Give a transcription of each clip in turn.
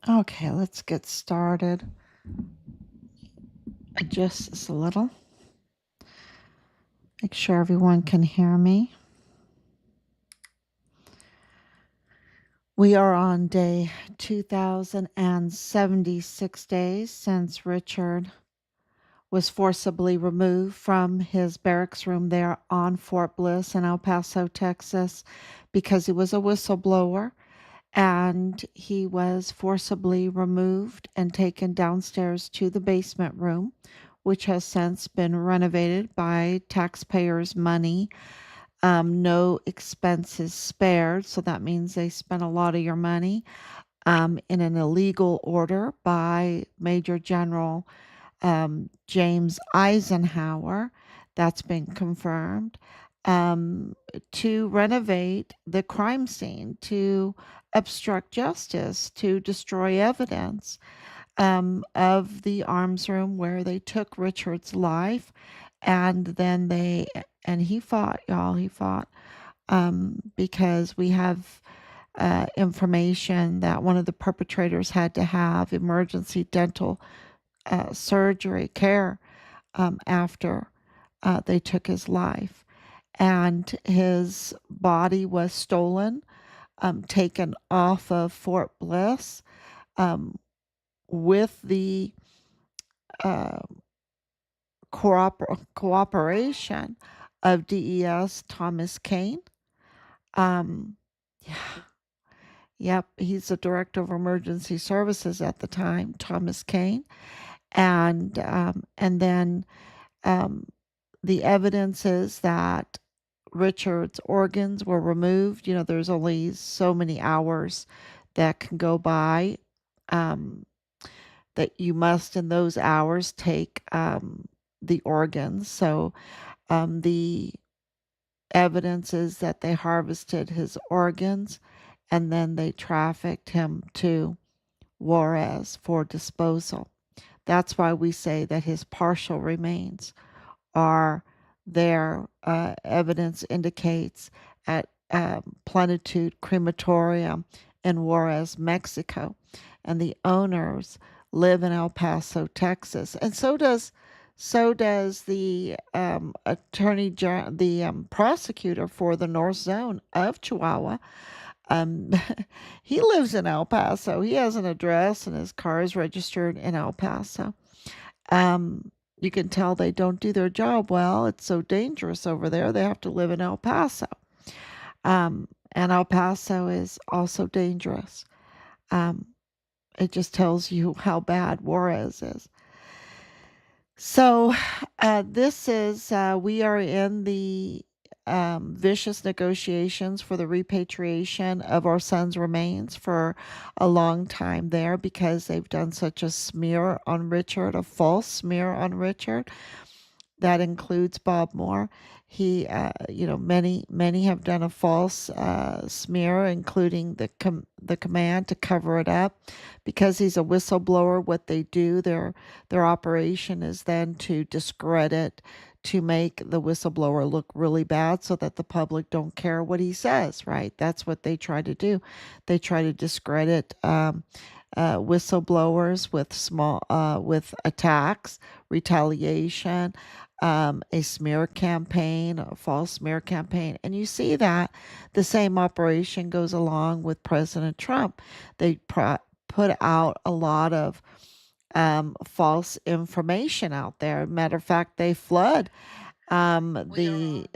Okay, let's get started. Adjust this a little. Make sure everyone can hear me. We are on day 2076 days since Richard was forcibly removed from his barracks room there on Fort Bliss in El Paso, Texas, because he was a whistleblower, and he was forcibly removed and taken downstairs to the basement room, which has since been renovated by taxpayers' money. No expenses spared, so that means they spent a lot of your money in an illegal order by Major General James Eisenhower. That's been confirmed. To renovate the crime scene, to obstruct justice, to destroy evidence of the arms room where they took Richard's life. And then he fought, y'all, he fought because we have information that one of the perpetrators had to have emergency dental surgery care after they took his life. And his body was stolen, taken off of Fort Bliss with the uh, cooperation of DES Thomas Kane. Yeah. Yep, he's the director of emergency services at the time, Thomas Kane, and then um, the evidence is that Richard's organs were removed. You know, there's only so many hours that can go by um, that you must, in those hours, take the organs. So the evidence is that they harvested his organs and then they trafficked him to Juarez for disposal. That's why we say that his partial remains are there. Evidence indicates at Plenitude Crematorium in Juarez, Mexico, and the owners live in El Paso, Texas, and so does the prosecutor for the North Zone of Chihuahua. Um, he lives in El Paso. He has an address, and his car is registered in El Paso. You can tell they don't do their job well. It's so dangerous over there. They have to live in El Paso. And El Paso is also dangerous. Um, it just tells you how bad Juarez is. So, we are in the vicious negotiations for the repatriation of our son's remains for a long time there because they've done such a smear on Richard, a false smear on Richard. That includes Bob Moore. Many have done a false smear, including the command to cover it up, because he's a whistleblower. What they do, their operation is then to discredit, to make the whistleblower look really bad, so that the public don't care what he says. Right? That's what they try to do. They try to discredit. Whistleblowers with attacks, retaliation, a smear campaign, a false smear campaign. And you see that the same operation goes along with President Trump. They put out a lot of false information out there. Matter of fact, they flood the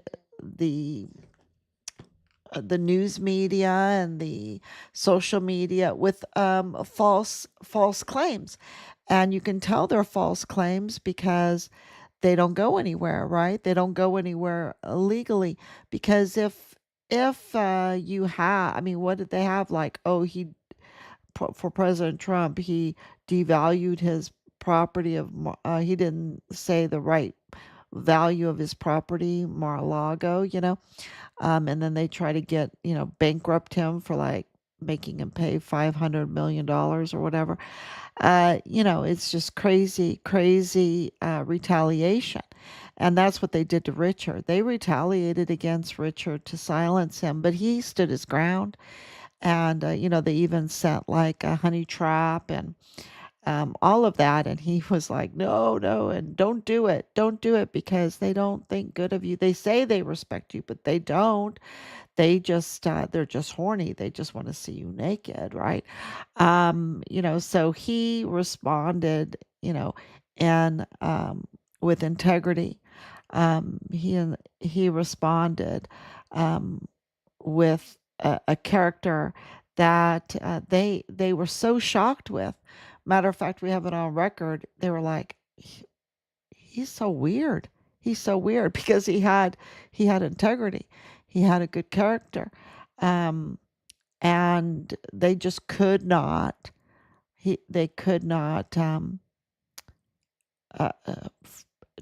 the news media and the social media with false claims, and you can tell they're false claims because they don't go anywhere, right? They don't go anywhere legally, because if you have, I mean, what did they have? Like, oh, for President Trump, he devalued his property he didn't say the right value of his property, Mar-a-Lago, and then they try to bankrupt him for like making him pay $500 million or whatever. It's just crazy, crazy retaliation. And that's what they did to Richard. They retaliated against Richard to silence him, but he stood his ground. And, they even sent like a honey trap and all of that. And he was like, no, no, and don't do it. Don't do it because they don't think good of you. They say they respect you, but they don't. They're just horny. They just want to see you naked, right? So he responded, and with integrity. He responded um, with a character that they were so shocked with. Matter of fact, we have it on record. They were like, He's so weird. He's so weird," because he had integrity. He had a good character. Um, and they just could not they could not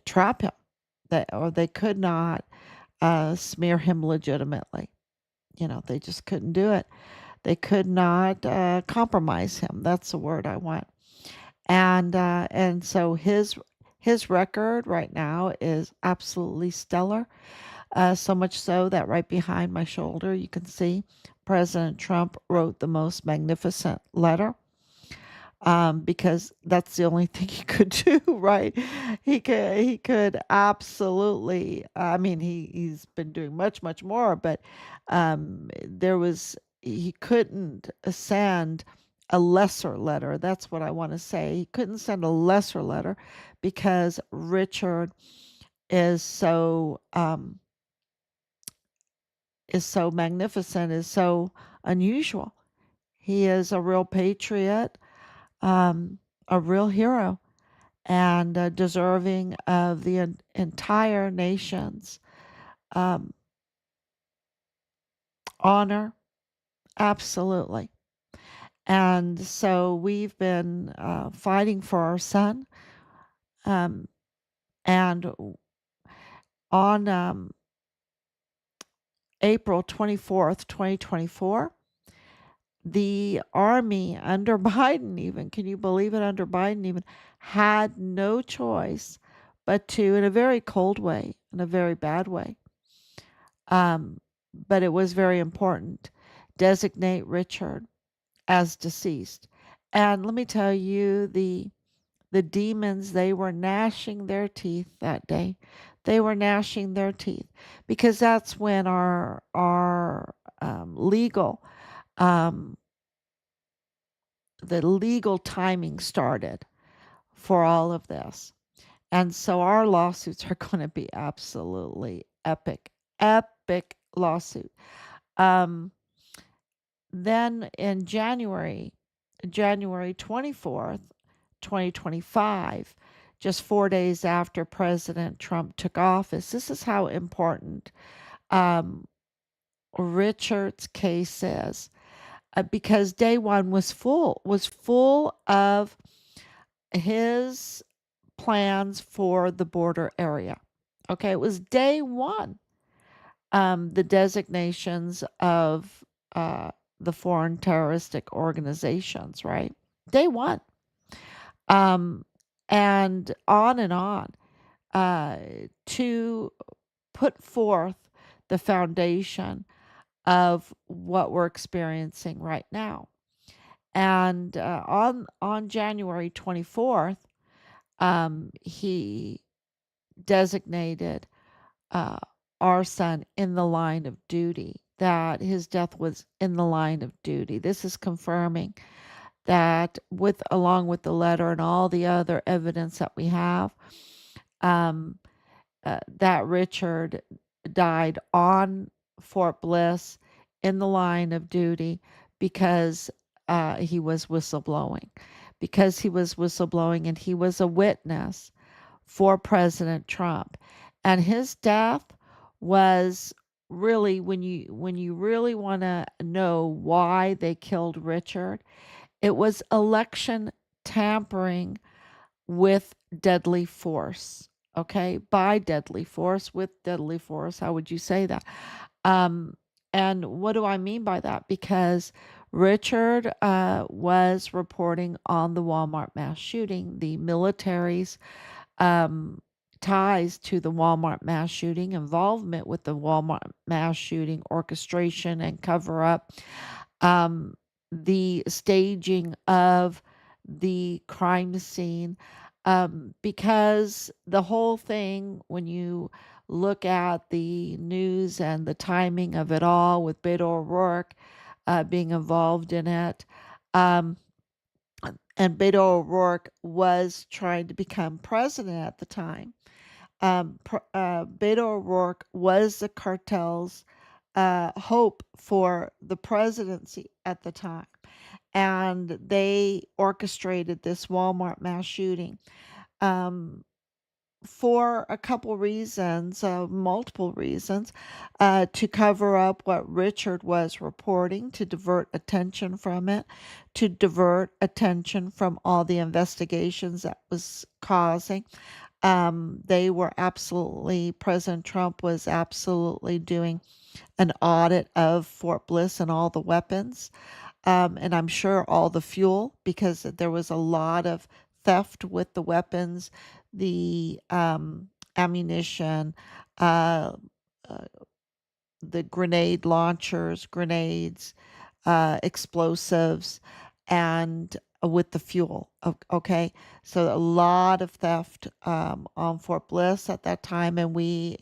trap him. They could not smear him legitimately. They just couldn't do it. They could not compromise him. That's the word I want. And so his record right now is absolutely stellar. So much so that right behind my shoulder, you can see President Trump wrote the most magnificent letter, because that's the only thing he could do, right? He could absolutely. I mean, he's been doing much much more, but he couldn't send a lesser letter. That's what I want to say. He couldn't send a lesser letter because Richard is so um, is so magnificent, is so unusual. He is a real patriot, um, a real hero, and deserving of the entire nation's um, honor. Absolutely. And so we've been fighting for our son. Um, and on April 24th, 2024, the army under Biden, even, can you believe it, under Biden, even, had no choice but to, in a very cold way, in a very bad way, but it was very important, designate Richard as deceased. And let me tell you, the demons, they were gnashing their teeth that day. They were gnashing their teeth because that's when our legal um, the legal timing started for all of this. And so our lawsuits are going to be absolutely epic, epic lawsuit. Um, then in January 24th, 2025, just 4 days after President Trump took office, this is how important um, Richard's case is, because day one was full of his plans for the border area. Okay, it was day one. The designations of the foreign terroristic organizations, right? Day one. Um, and on uh, to put forth the foundation of what we're experiencing right now. And on January 24th, he designated uh, our son in the line of duty, that his death was in the line of duty. This is confirming that, with along with the letter and all the other evidence that we have, um, that Richard died on Fort Bliss in the line of duty because he was whistleblowing. Because he was whistleblowing and he was a witness for President Trump. And his death was really, when you really want to know why they killed Richard, it was election tampering with deadly force. Okay, by deadly force, with deadly force. How would you say that? Um, and what do I mean by that? Because Richard was reporting on the Walmart mass shooting, the military's um, ties to the Walmart mass shooting, involvement with the Walmart mass shooting, orchestration and cover up. um, the staging of the crime scene, because the whole thing, when you look at the news and the timing of it all, with Beto O'Rourke being involved in it, um, and Beto O'Rourke was trying to become president at the time. Beto O'Rourke was the cartel's hope for the presidency at the time. And they orchestrated this Walmart mass shooting um, for a couple reasons, multiple reasons, to cover up what Richard was reporting, to divert attention from it, to divert attention from all the investigations that was causing. They were absolutely, President Trump was absolutely doing an audit of Fort Bliss and all the weapons, and I'm sure all the fuel, because there was a lot of theft with the weapons, the ammunition, uh, uh, the grenade launchers, grenades, explosives, and with the fuel. Okay, so a lot of theft on Fort Bliss at that time, and we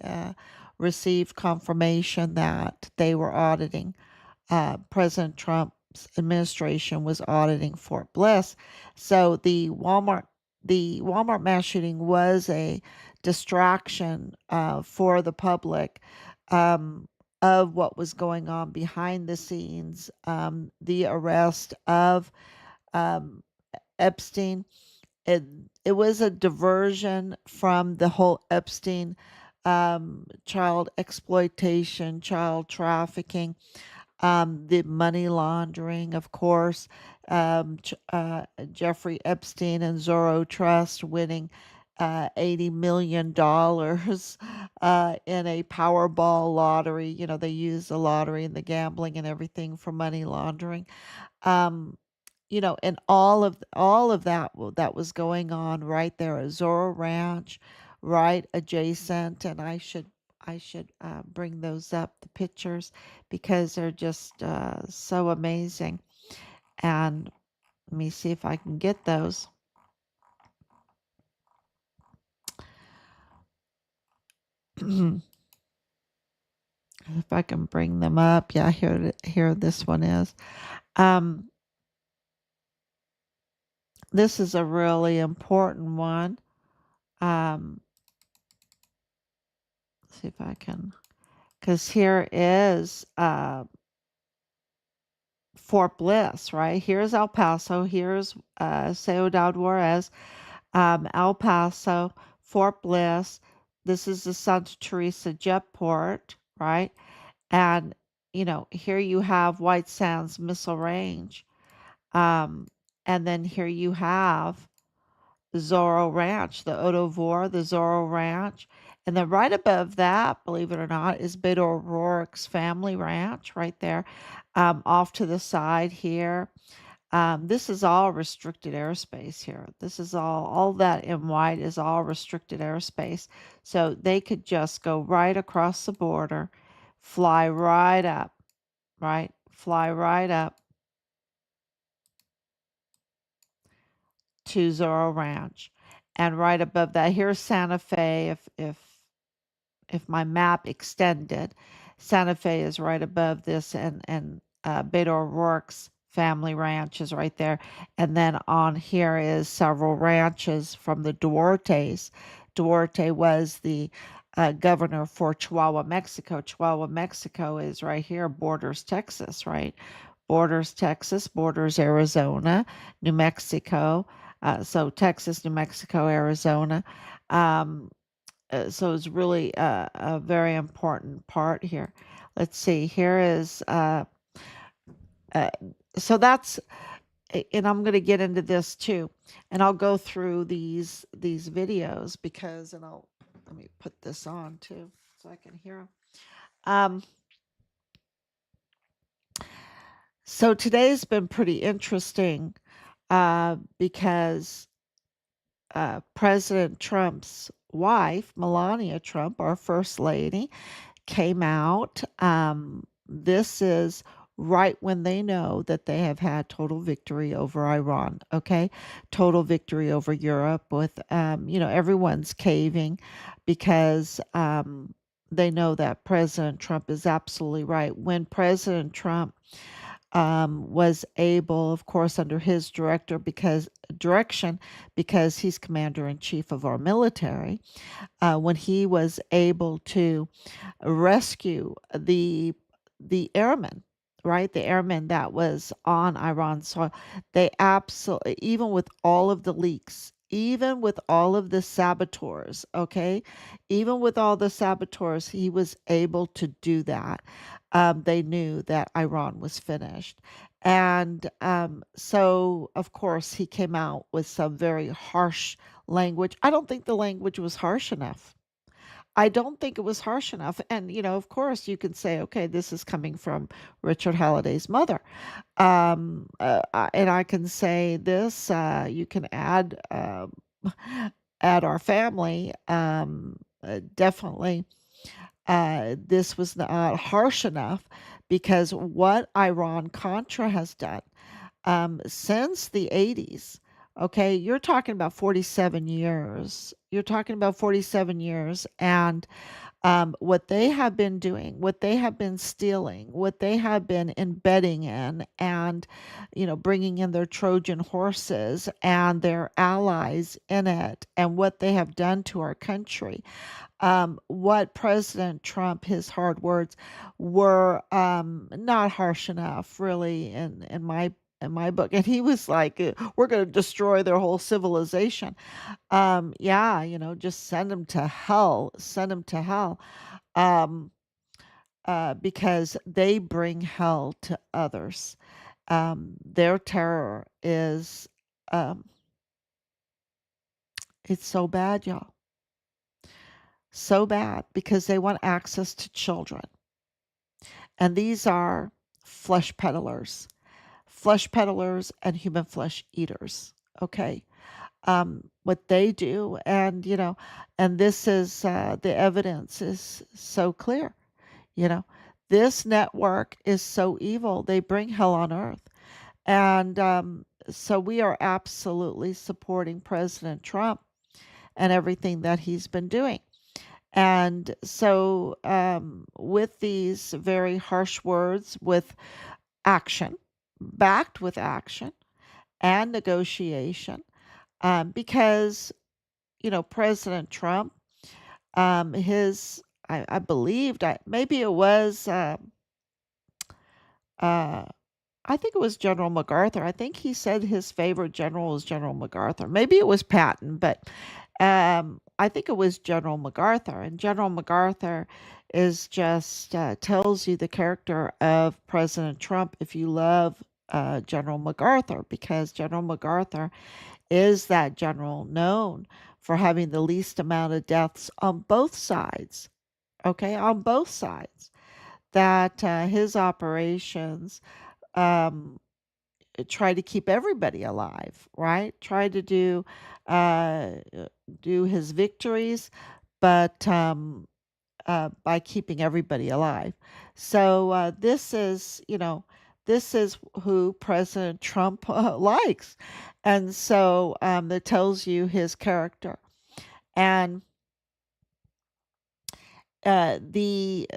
received confirmation that they were auditing. President Trump's administration was auditing Fort Bliss. So the Walmart mass shooting was a distraction for the public um, of what was going on behind the scenes. The arrest of um, Epstein. It, it was a diversion from the whole Epstein child exploitation, child trafficking, the money laundering, of course, Jeffrey Epstein and Zorro Trust winning $80 million in a Powerball lottery. You know, they use the lottery and the gambling and everything for money laundering. Um, and all of that was going on right there at Zorro Ranch, right adjacent. And I should bring those up, the pictures, because they're just so amazing. And let me see if I can get those. If I can bring them up. Yeah, here this one is. Um, this is a really important one. See if I can, because here is Fort Bliss, right? Here's El Paso. Here's Ciudad Juarez, El Paso, Fort Bliss. This is the Santa Teresa Jetport, right? And, here you have White Sands Missile Range. Um, and then here you have Zorro Ranch, the Odovore, the Zorro Ranch. And then right above that, believe it or not, is Beto O'Rourke's family ranch right there, off to the side here. This is all restricted airspace here. This is all that in white is all restricted airspace. So they could just go right across the border, fly right up, right? Fly right up to Zorro Ranch. And right above that, here's Santa Fe. If my map extended, Santa Fe is right above this, and Beto O'Rourke's family ranch is right there. And then on here is several ranches from the Duartes. Duarte was the governor for Chihuahua, Mexico. Chihuahua, Mexico is right here, borders Texas, right? Borders Texas, borders Arizona, New Mexico. So Texas, New Mexico, Arizona. Um, so it's really a very important part here. Let's see. Here is uh, so that's and I'm going to get into this too, and I'll go through these videos because, and I'll let me put this on too so I can hear them. Um, so today's been pretty interesting because President Trump's wife, Melania Trump, our first lady, came out. This is right when they know that they have had total victory over Iran, okay? Total victory over Europe with, everyone's caving because they know that President Trump is absolutely right. When President Trump was able, of course, under his direction, because he's commander in chief of our military, when he was able to rescue the airmen, right? The airmen that was on Iran soil. They absolutely, even with all of the leaks, even with all of the saboteurs, okay? Even with all the saboteurs, he was able to do that. They knew that Iran was finished. And so, of course, he came out with some very harsh language. I don't think the language was harsh enough. I don't think it was harsh enough. And, of course, you can say, okay, this is coming from Richard Halliday's mother. And I can say this, you can add our family. Definitely, this was not harsh enough because what Iran Contra has done since the 80s. Okay, you're talking about 47 years. You're talking about 47 years. And what they have been doing, what they have been stealing, what they have been embedding in, and bringing in their Trojan horses and their allies in it, and what they have done to our country. What President Trump, his hard words, were not harsh enough, really, in my book. And he was like, "We're going to destroy their whole civilization." Yeah, just send them to hell. Send them to hell. Um, because they bring hell to others. Their terror is, um, it's so bad, y'all. So bad because they want access to children. And these are flesh peddlers and human flesh eaters. Okay. What they do, and this is the evidence is so clear. You know, this network is so evil, they bring hell on earth. And so we are absolutely supporting President Trump and everything that he's been doing. And so, with these very harsh words, with action, backed with action and negotiation, because, President Trump, I believed, maybe it was, uh, I think it was General MacArthur. I think he said his favorite general was General MacArthur. Maybe it was Patton, but I think it was General MacArthur. And General MacArthur is just tells you the character of President Trump if you love General MacArthur, because General MacArthur is that general known for having the least amount of deaths on both sides. Okay, on both sides. That his operations um, try to keep everybody alive, right? Try to uh, do his victories, but by keeping everybody alive. So this is who President Trump likes, and so it tells you his character. And the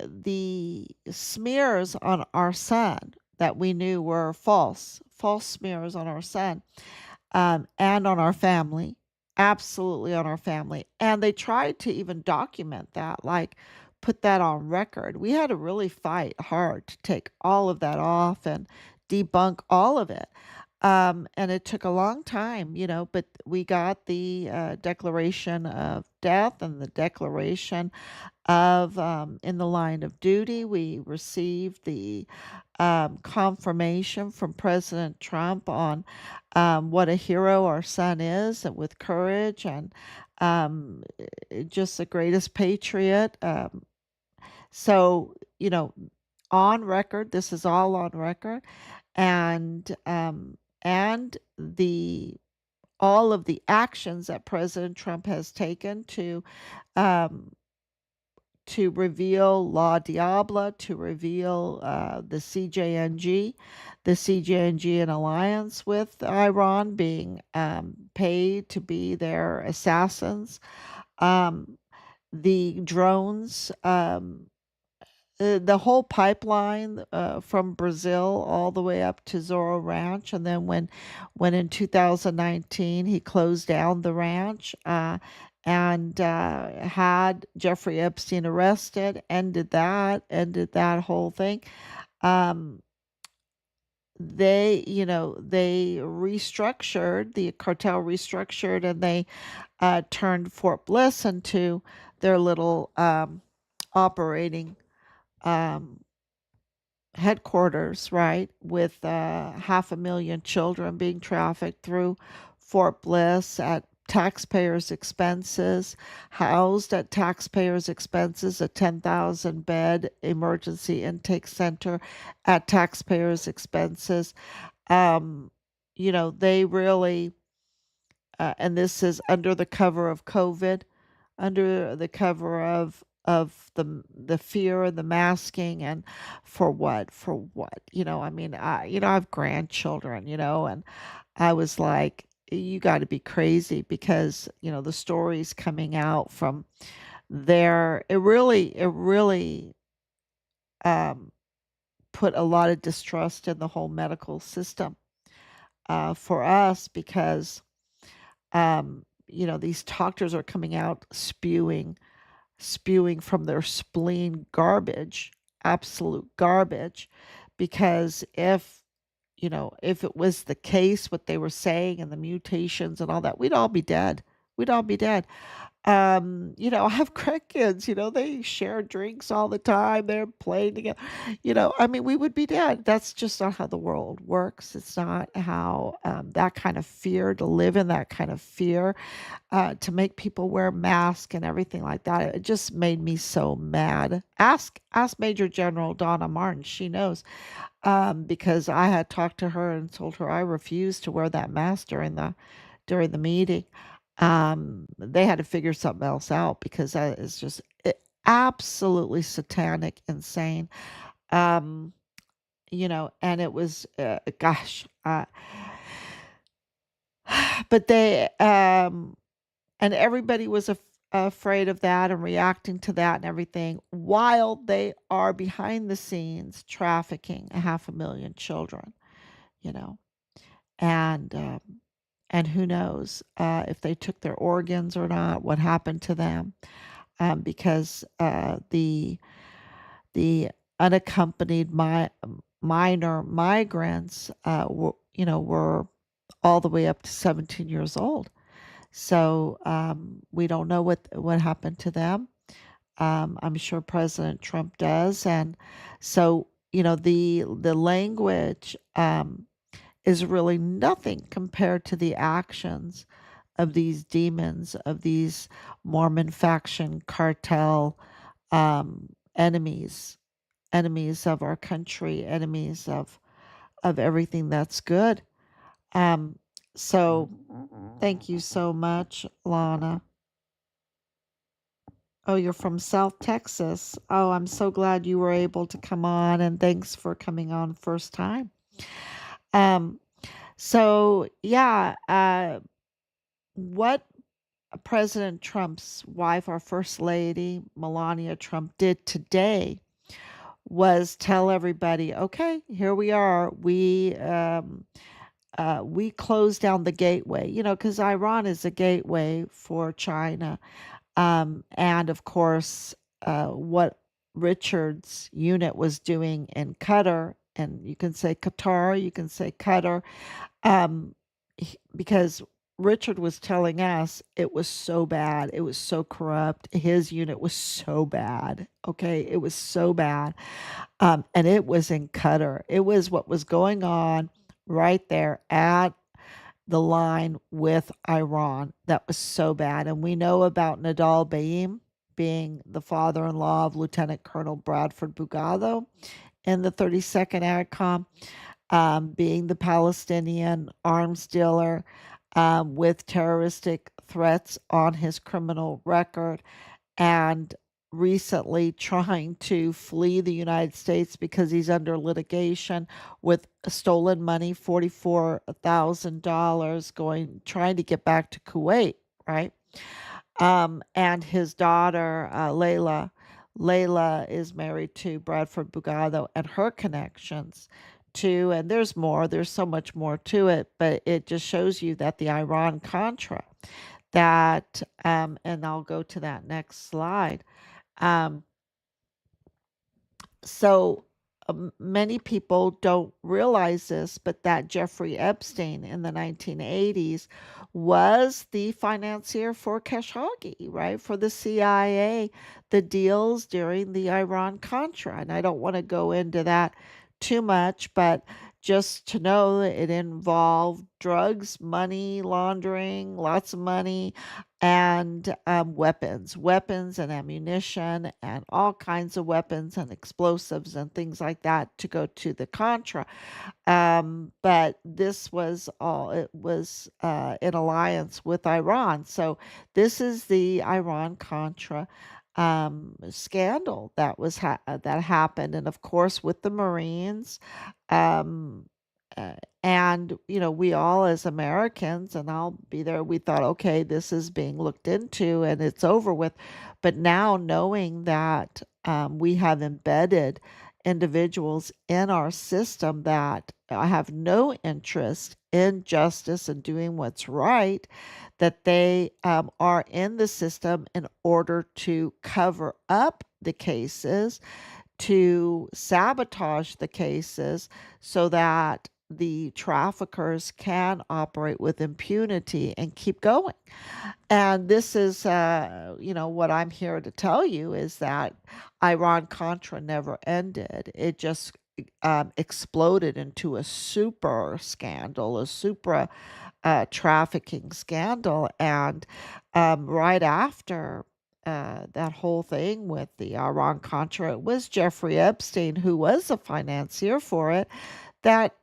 smears on our son that we knew were false smears on our son, and on our family, absolutely on our family. And they tried to even document that, like put that on record. We had to really fight hard to take all of that off and debunk all of it. And it took a long time, but we got the declaration of death and the declaration of in the line of duty. We received the confirmation from President Trump on what a hero our son is, and with courage and um, just the greatest patriot. So, on record, this is all on record, and the all of the actions that President Trump has taken um, to reveal La Diabla, to reveal the CJNG, an alliance with Iran, being paid to be their assassins. Um, the drones, the whole pipeline from Brazil all the way up to Zorro Ranch, and then when in 2019 he closed down the ranch and had Jeffrey Epstein arrested, ended that whole thing. Um, they restructured, the cartel restructured, and they turned Fort Bliss into their little operating um, headquarters, right, with 500,000 children being trafficked through Fort Bliss at taxpayers' expenses, housed at taxpayers' expenses, a 10,000 bed emergency intake center at taxpayers' expenses. Um, they really, and this is under the cover of COVID, under the cover of the fear and the masking, and for what, I mean, I have grandchildren, and I was like, you got to be crazy, because the stories coming out from there, it really um put a lot of distrust in the whole medical system for us, because these doctors are coming out spewing from their spleen garbage, absolute garbage, because if it was the case, what they were saying, and the mutations and all that, we'd all be dead. We'd all be dead. I have grandkids, they share drinks all the time. They're playing together. I mean, we would be dead. That's just not how the world works. It's not how that kind of fear, to live in that kind of fear, to make people wear masks and everything like that. It just made me so mad. Ask Major General Donna Martin. She knows, because I had talked to her and told her I refused to wear that mask during the meeting. They had to figure something else out, because that is just absolutely satanic, insane. Um, and it was, gosh, but and everybody was afraid of that and reacting to that and everything, while they are behind the scenes trafficking 500,000 children, you know, and um, and who knows if they took their organs or not, what happened to them, because the unaccompanied minor migrants were all the way up to 17 years old. So we don't know what happened to them. I'm sure President Trump does, and so the language is really nothing compared to the actions of these demons, of these Mormon faction cartel enemies, enemies of our country, enemies of everything that's good. Um, so thank you so much, Lana. Oh, you're from South Texas. Oh, I'm so glad you were able to come on, and thanks for coming on first time. Um, so yeah, what President Trump's wife, our First Lady, Melania Trump, did today was tell everybody, okay, here we are. We closed down the gateway, because Iran is a gateway for China. And of course, what Richard's unit was doing in Qatar, and you can say Qatar, you can say Qatar, um, because Richard was telling us it was so bad, it was so corrupt, his unit was so bad. Okay, it was so bad, and it was in Qatar. It was what was going on right there at the line with Iran that was so bad. And we know about Nadal Baim being the father-in-law of Lieutenant Colonel Bradford Bugado in the 32nd ADCOM, being the Palestinian arms dealer with terroristic threats on his criminal record, and recently trying to flee the United States because he's under litigation with stolen money, $44,000, trying to get back to Kuwait, right? And his daughter, Layla is married to Bradford Bugado, and her connections to, and there's so much more to it, but it just shows you that the Iran Contra, and I'll go to that next slide. Um, so many people don't realize this, but that Jeffrey Epstein in the 1980s was the financier for Khashoggi, right? For the CIA, the deals during the Iran Contra. And I don't want to go into that too much, but just to know that it involved drugs, money laundering, lots of money, and weapons and ammunition, and all kinds of weapons and explosives and things like that to go to the Contra. But this was all, it was in alliance with Iran. So this is the Iran Contra scandal that happened, and of course with the Marines. Um, uh, and we all as Americans, and I'll be there, we thought, okay, this is being looked into and it's over with. But now knowing that we have embedded individuals in our system that have no interest in justice and doing what's right, that they are in the system in order to cover up the cases, to sabotage the cases so that the traffickers can operate with impunity and keep going. And this is, what I'm here to tell you is that Iran Contra never ended. It just exploded into a super scandal, a super trafficking scandal. And right after that whole thing with the Iran Contra, it was Jeffrey Epstein, who was a financier for it, that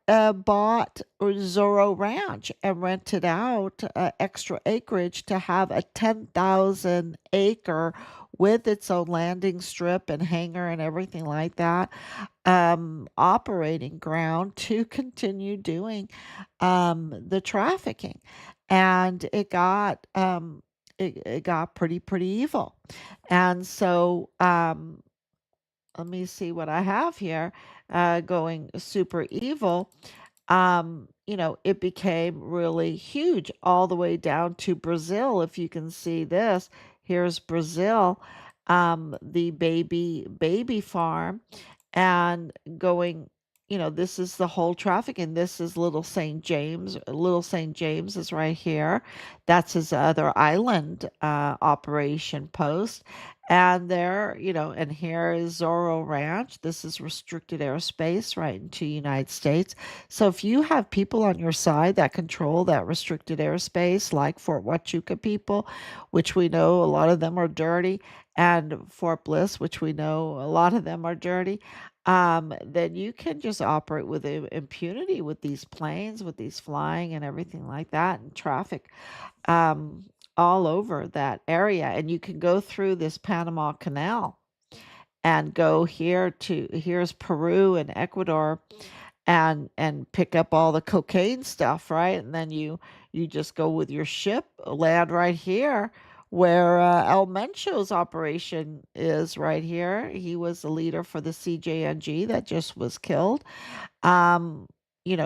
bought Zorro Ranch and rented out extra acreage to have a 10,000 acre with its own landing strip and hangar and everything like that, operating ground to continue doing the trafficking. And it got pretty evil. And so let me see what I have here, going super evil. It became really huge all the way down to Brazil. If you can see this, here's Brazil, the baby farm, and going, this is the whole traffic, and this is Little St. James. Little St. James is right here. That's his other island operation post. And there, and here is Zorro Ranch. This is restricted airspace right into United States. So if you have people on your side that control that restricted airspace, like Fort Huachuca people, which we know a lot of them are dirty, and Fort Bliss, which we know a lot of them are dirty, then you can just operate with impunity with these planes, with these flying and everything like that, and traffic um, all over that area. And you can go through this Panama Canal and go here's Peru and Ecuador, and pick up all the cocaine stuff, right? And then you just go with your ship, land right here where El Mencho's operation is right here. He was the leader for the CJNG that just was killed. Um,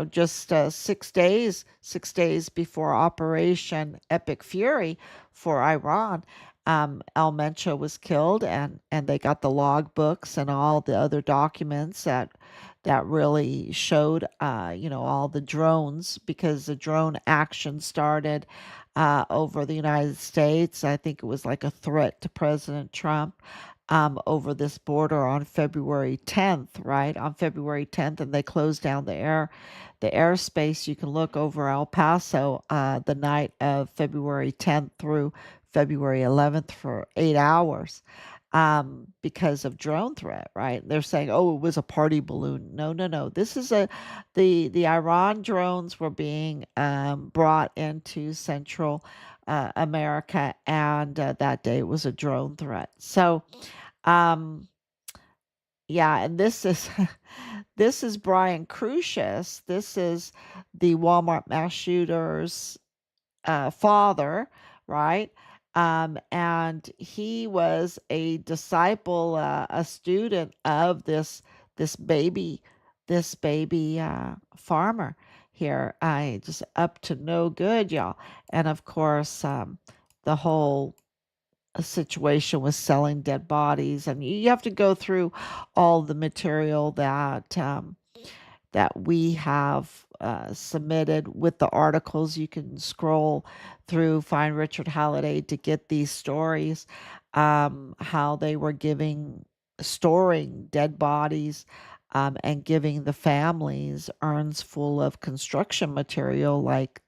just 6 days before Operation Epic Fury for Iran, El Mencho was killed, and they got the log books and all the other documents that really showed, all the drones, because the drone action started over the United States. I think it was like a threat to President Trump over this border on February 10th, right? On February 10th, and they closed down the airspace. You can look over El Paso the night of February 10th through February 11th for 8 hours because of drone threat, right? They're saying, oh, it was a party balloon. No, no, no. This is the Iran drones were being brought into Central America, and that day it was a drone threat. So Um, yeah, and this is this is Brian Crucius. This is the Walmart mass shooter's father, right? And he was a disciple, a student of this baby farmer here. I just up to no good, y'all. And of course, the whole situation with selling dead bodies, and you have to go through all the material that we have submitted with the articles. You can scroll through, find Richard Halliday to get these stories, how they were storing dead bodies, and giving the families urns full of construction material like,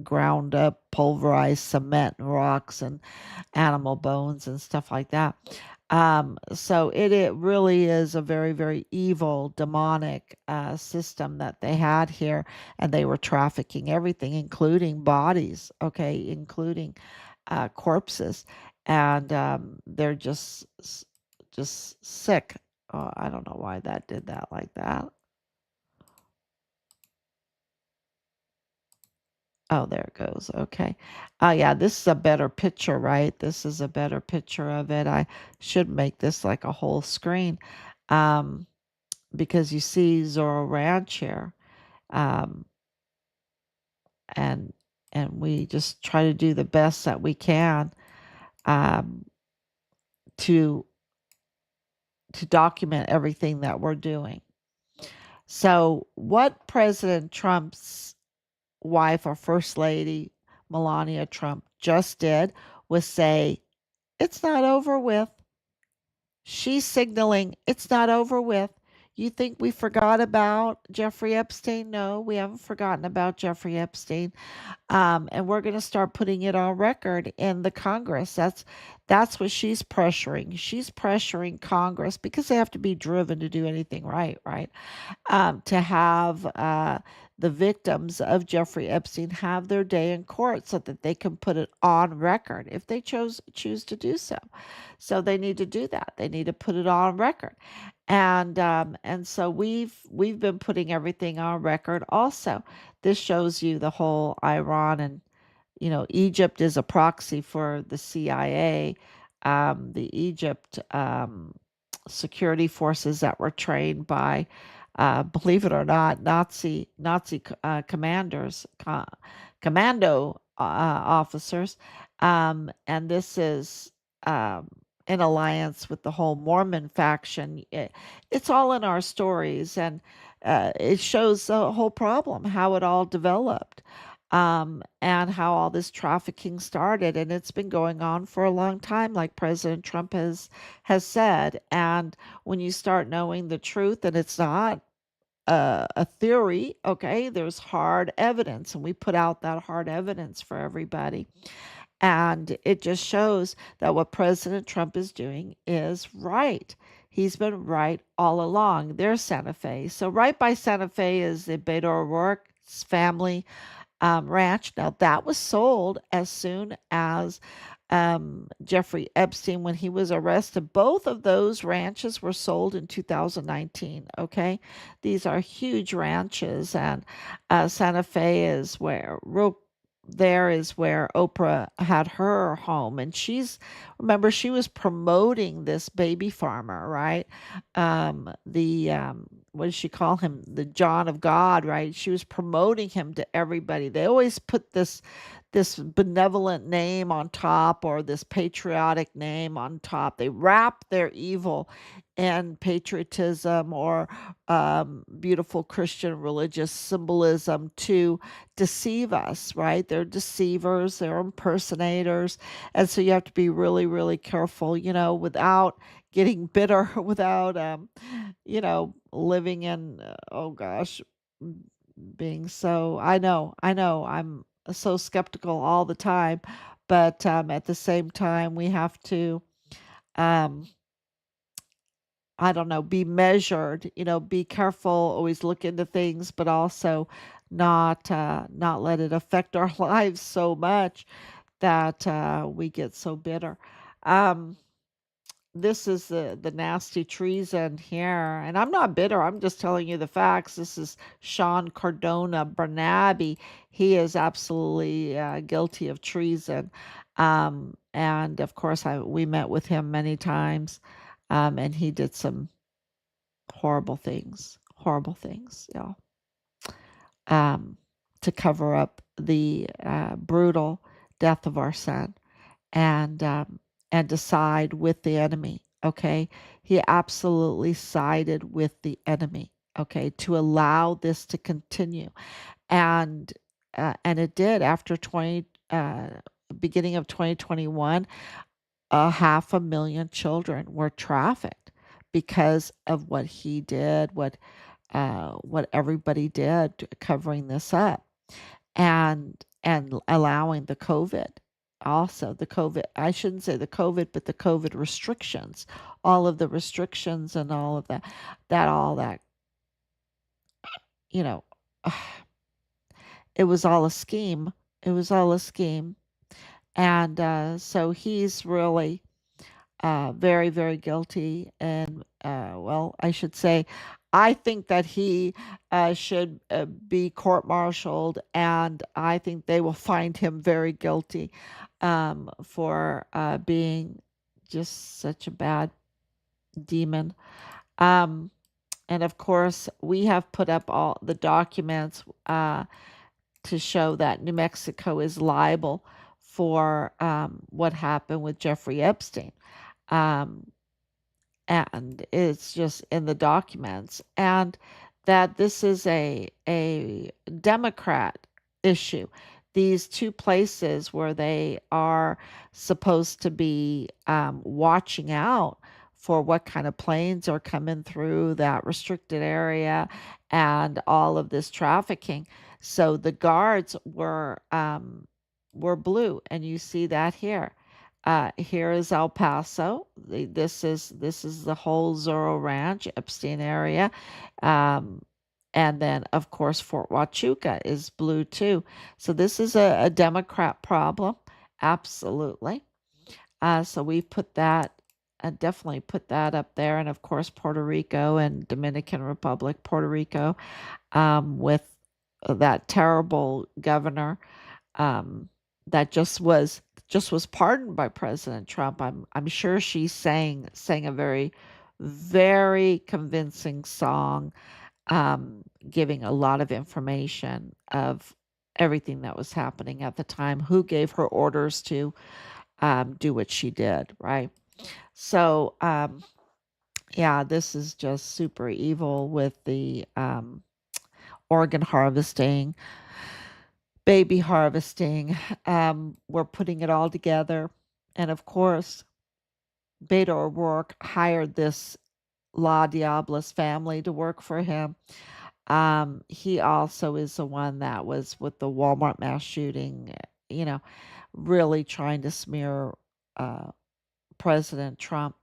ground up, pulverized cement and rocks and animal bones and stuff like that. So it really is a very, very evil, demonic system that they had here, and they were trafficking everything, including bodies, okay, including corpses, and they're just sick. I don't know why that did that like that. Oh, there it goes. Okay. Yeah, this is a better picture, right? This is a better picture of it. I should make this like a whole screen, um, because you see Zorro Ranch here, um, and we just try to do the best that we can, um, to document everything that we're doing. So, what President Trump's wife or First Lady Melania Trump just did was say, "It's not over with." She's signaling it's not over with. You think we forgot about Jeffrey Epstein? No, we haven't forgotten about Jeffrey Epstein. And we're going to start putting it on record in the Congress. That's what she's pressuring. She's pressuring Congress because they have to be driven to do anything right, right? To have the victims of Jeffrey Epstein have their day in court so that they can put it on record if they choose to do so. So they need to do that. They need to put it on record, and so we've been putting everything on record. Also, this shows you the whole Iran and, Egypt is a proxy for the CIA. The Egypt security forces that were trained by, believe it or not, Nazi commanders, commando officers, and this is, in alliance with the whole Mormon faction. It's all in our stories, and it shows the whole problem, how it all developed, and how all this trafficking started, and it's been going on for a long time, like President Trump has said. And when you start knowing the truth, and it's not a theory, okay, there's hard evidence, and we put out that hard evidence for everybody. And it just shows that what President Trump is doing is right. He's been right all along. There's Santa Fe. So right by Santa Fe is the Beto O'Rourke's family ranch. Now, that was sold as soon as Jeffrey Epstein, when he was arrested. Both of those ranches were sold in 2019. Okay. These are huge ranches, and Santa Fe is where real. There is where Oprah had her home, and remember, she was promoting this baby farmer, right? What does she call him? The John of God, right? She was promoting him to everybody. They always put this benevolent name on top, or this patriotic name on top. They wrap their evil in patriotism, or beautiful Christian religious symbolism to deceive us, right? They're deceivers, they're impersonators. And so you have to be really, really careful, without getting bitter, without, living in, oh gosh, being so, I know, I'm so skeptical all the time, but at the same time, we have to, um, I don't know, be measured, be careful, always look into things, but also not let it affect our lives so much that we get so bitter. Um, this is the nasty treason here. And I'm not bitter. I'm just telling you the facts. This is Sean Cardona Bernabe. He is absolutely guilty of treason. And of course, we met with him many times, and he did some horrible things, y'all, um, to cover up the brutal death of our son and decide with the enemy. Okay, he absolutely sided with the enemy. Okay, to allow this to continue, and and it did after 20 beginning of 2021. 500,000 children were trafficked because of what he did, what everybody did covering this up, and allowing the COVID, also the COVID, I shouldn't say the COVID, but the COVID restrictions, all of the restrictions and all of that, you know, it was all a scheme. It was all a scheme. And so he's really very, very guilty. And, well, I should say, I think that he should be court martialed, and I think they will find him very guilty for being just such a bad demon. Um, and of course, we have put up all the documents to show that New Mexico is liable for what happened with Jeffrey Epstein. Um, and it's just in the documents, and that this is a Democrat issue. These two places where they are supposed to be watching out for what kind of planes are coming through that restricted area and all of this trafficking. So the guards were blue, and you see that here. Here is El Paso. This is the whole Zorro Ranch, Epstein area, um, and then of course Fort Huachuca is blue too. So this is a Democrat problem, absolutely. So we've put that, definitely put that up there, and of course Puerto Rico and Dominican Republic, Puerto Rico, with that terrible governor um, that just was pardoned by President Trump. I'm sure she sang a very very convincing song, giving a lot of information of everything that was happening at the time, who gave her orders to do what she did, right? So yeah, this is just super evil with the organ harvesting, baby harvesting. We're putting it all together. And of course, Beto O'Rourke hired this La Diabla's family to work for him. He also is the one that was with the Walmart mass shooting, you know, really trying to smear uh, President Trump.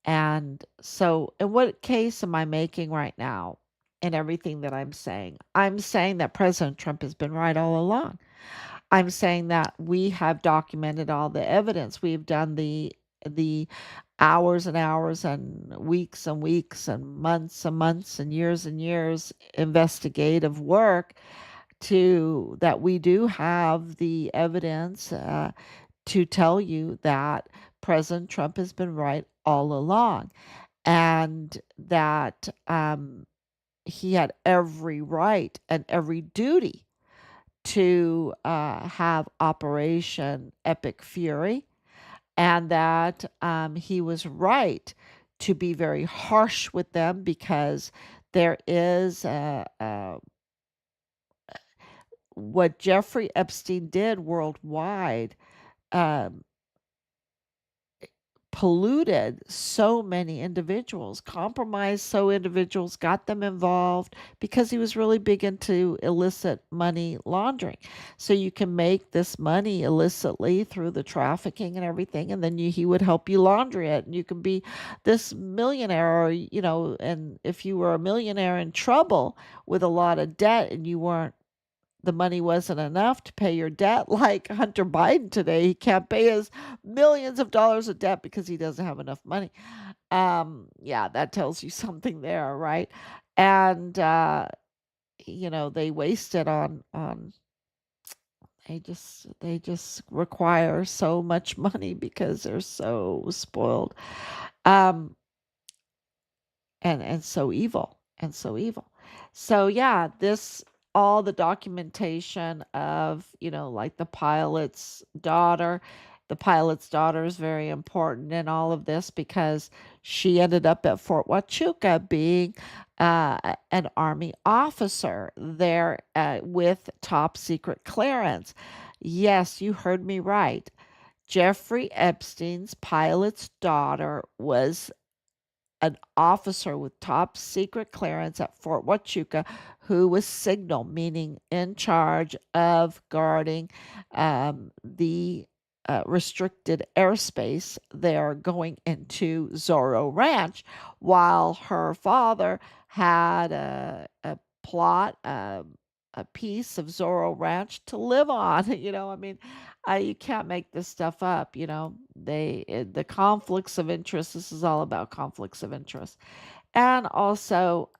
And so, in what case am I making right now in everything that I'm saying? I'm saying that President Trump has been right all along. I'm saying that we have documented all the evidence. We've done the hours and hours and weeks and months and years investigative work to that we do have the evidence to tell you that President Trump has been right all along, and that he had every right and every duty to have Operation Epic Fury, and that he was right to be very harsh with them because there is what Jeffrey Epstein did worldwide. Um, Polluted so many individuals, compromised so individuals, got them involved because he was really big into illicit money laundering. So you can make this money illicitly through the trafficking and everything, and then he would help you launder it, and you can be this millionaire, or and if you were a millionaire in trouble with a lot of debt and you weren't the money wasn't enough to pay your debt, like Hunter Biden today. He can't pay his millions of dollars of debt because he doesn't have enough money. Yeah, that tells you something there, right? And they waste it on they just require so much money because they're so spoiled. Um and so evil. So yeah, this all the documentation of, like the pilot's daughter is very important in all of this because she ended up at Fort Huachuca being an army officer there with top secret clearance. Yes, you heard me right. Jeffrey Epstein's pilot's daughter was an officer with top secret clearance at Fort Huachuca who was signal, meaning in charge of guarding the restricted airspace there going into Zorro Ranch, while her father had a plot, a piece of Zorro Ranch to live on. I mean, you can't make this stuff up. The conflicts of interest. This is all about conflicts of interest, and also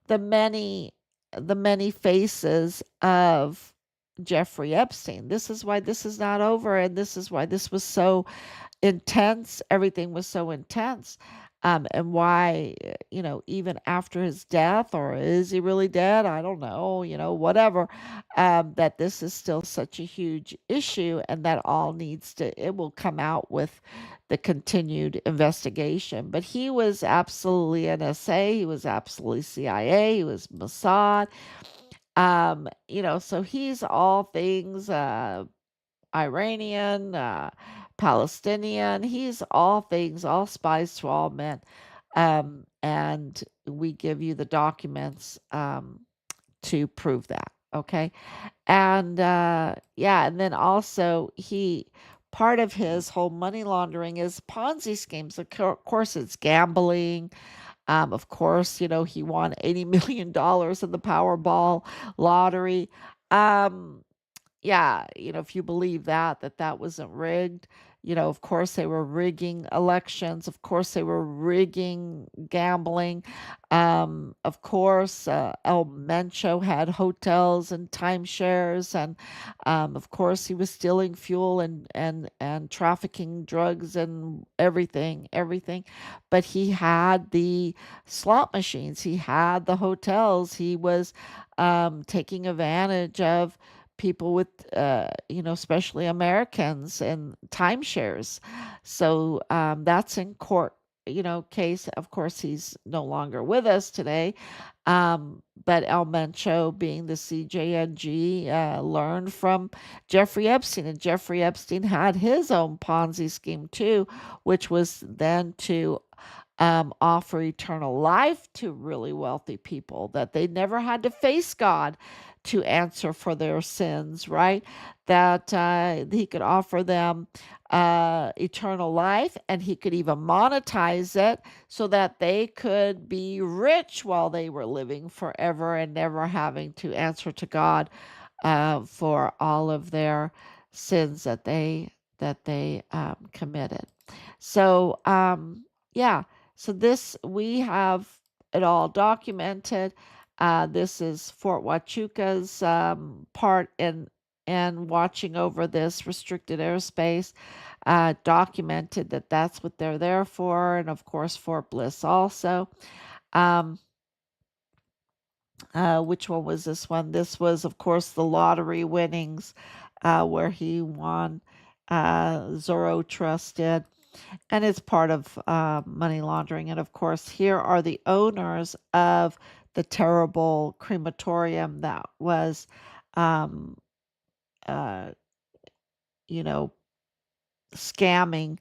the many the many faces of Jeffrey Epstein. This is why this is not over, and this is why this was so intense. Everything was so intense. And why, even after his death, or is he really dead? I don't know, whatever, that this is still such a huge issue, and that it will come out with the continued investigation. But he was absolutely NSA, he was absolutely CIA, he was Mossad, so he's all things Iranian, Palestinian. He's all things, all spies to all men. And we give you the documents to prove that. Okay. And yeah, and then also part of his whole money laundering is Ponzi schemes. Of course, it's gambling. Of course, he won $80 million in the Powerball lottery. Um, yeah, if you believe that wasn't rigged, of course they were rigging elections. Of course they were rigging gambling. Of course, El Mencho had hotels and timeshares, and of course he was stealing fuel and trafficking drugs and everything. But he had the slot machines, he had the hotels, he was taking advantage of people with, especially Americans and timeshares. So that's in court, case. Of course, he's no longer with us today. But El Mencho, being the CJNG, learned from Jeffrey Epstein, and Jeffrey Epstein had his own Ponzi scheme too, which was then to offer eternal life to really wealthy people, that they never had to face God to answer for their sins, right? That he could offer them eternal life, and he could even monetize it so that they could be rich while they were living forever and never having to answer to God for all of their sins that they committed. So yeah, so this we have it all documented. This is Fort Huachuca's part in watching over this restricted airspace. Documented that that's what they're there for, and of course Fort Bliss also. Um, which one was this one? This was, of course, the lottery winnings, where he won. Zorro Trust did, and it's part of money laundering. And of course, here are the owners of the terrible crematorium that was, um, uh, you know, scamming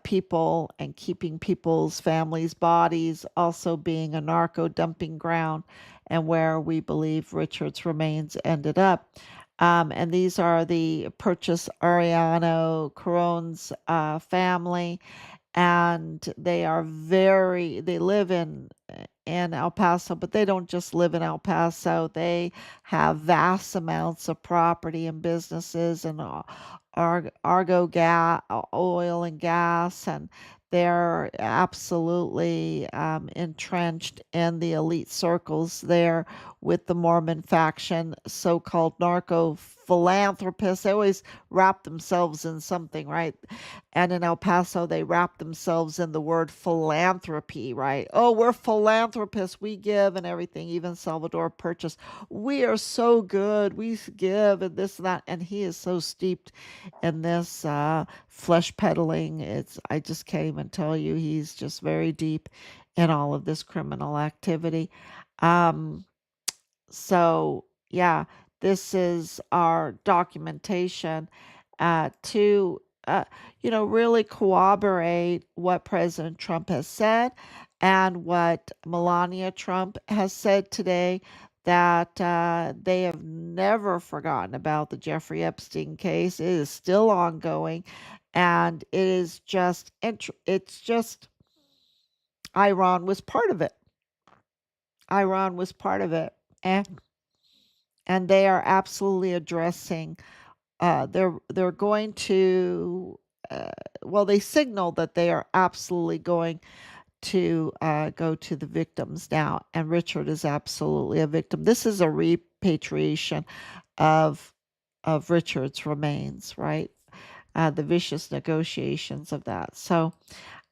people and keeping people's families' bodies, also being a narco dumping ground, and where we believe Richard's remains ended up. And these are the Purchase Ariano Caron's family, and they live in El Paso, but they don't just live in El Paso. They have vast amounts of property and businesses and Argo gas, oil and gas, and they're absolutely entrenched in the elite circles there with the Mormon faction, so-called narco philanthropists. They always wrap themselves in something, right? And in El Paso, they wrap themselves in the word philanthropy, right? Oh, we're philanthropists. We give and everything. Even Salvador Purchase. We are so good. We give and this and that. And he is so steeped in this flesh peddling. I just can't even tell you. He's just very deep in all of this criminal activity. Um, so, yeah, this is our documentation to, really corroborate what President Trump has said and what Melania Trump has said today, that they have never forgotten about the Jeffrey Epstein case. It is still ongoing, and it is just, it's just, Iran was part of it. Iran was part of it. And they are absolutely addressing. They're going to. Well, they signaled that they are absolutely going to go to the victims now, and Richard is absolutely a victim. This is a repatriation of Richard's remains, right? The vicious negotiations of that. So,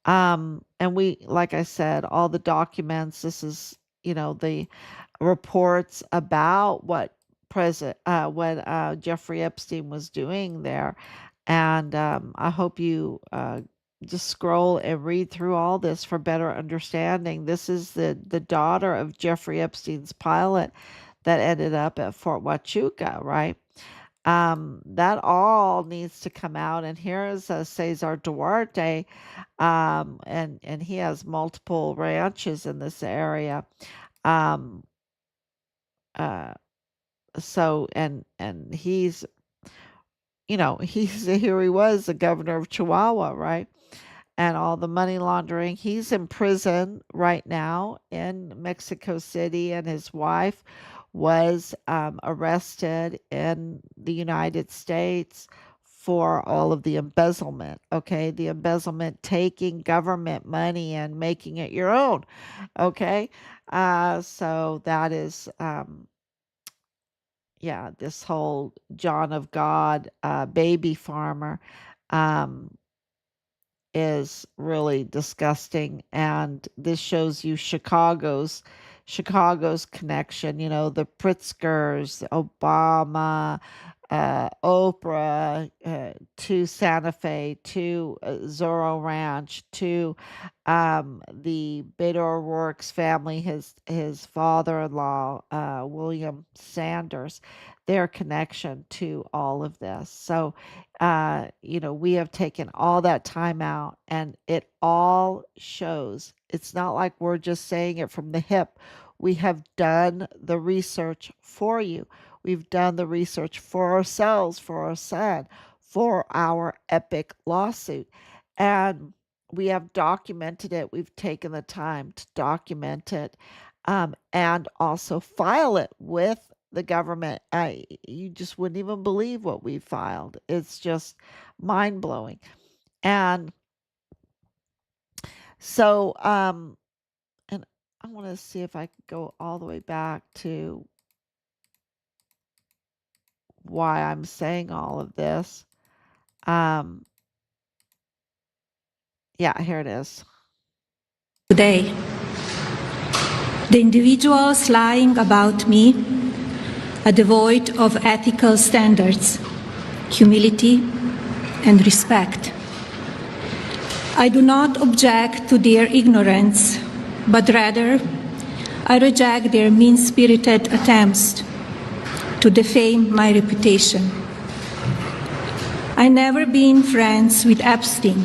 and we, like I said, all the documents. This is, the reports about what Jeffrey Epstein was doing there, and I hope you just scroll and read through all this for better understanding. This is the daughter of Jeffrey Epstein's pilot that ended up at Fort Huachuca, right? That all needs to come out. And here is Cesar Duarte, and he has multiple ranches in this area. Um, uh, so and he's here he was the governor of Chihuahua, right? And all the money laundering. He's in prison right now in Mexico City, and his wife was arrested in the United States for all of the embezzlement. Okay, the embezzlement, taking government money and making it your own. Okay, so that is yeah, this whole John of God baby farmer um, is really disgusting, and this shows you Chicago's connection. The Pritzkers, Obama, Oprah, to Santa Fe, to Zorro Ranch, to the Beto O'Rourke's family, his father-in-law, William Sanders, their connection to all of this. So, we have taken all that time out, and it all shows. It's not like we're just saying it from the hip. We have done the research for you. We've done the research for ourselves, for our son, for our epic lawsuit. And we have documented it. We've taken the time to document it, and also file it with the government. You just wouldn't even believe what we filed. It's just mind blowing. And so, and I want to see if I can go all the way back to why I'm saying all of this. Yeah, here it is. Today, the individuals lying about me are devoid of ethical standards, humility, and respect. I do not object to their ignorance, but rather I reject their mean-spirited attempts to defame my reputation. I never been friends with Epstein.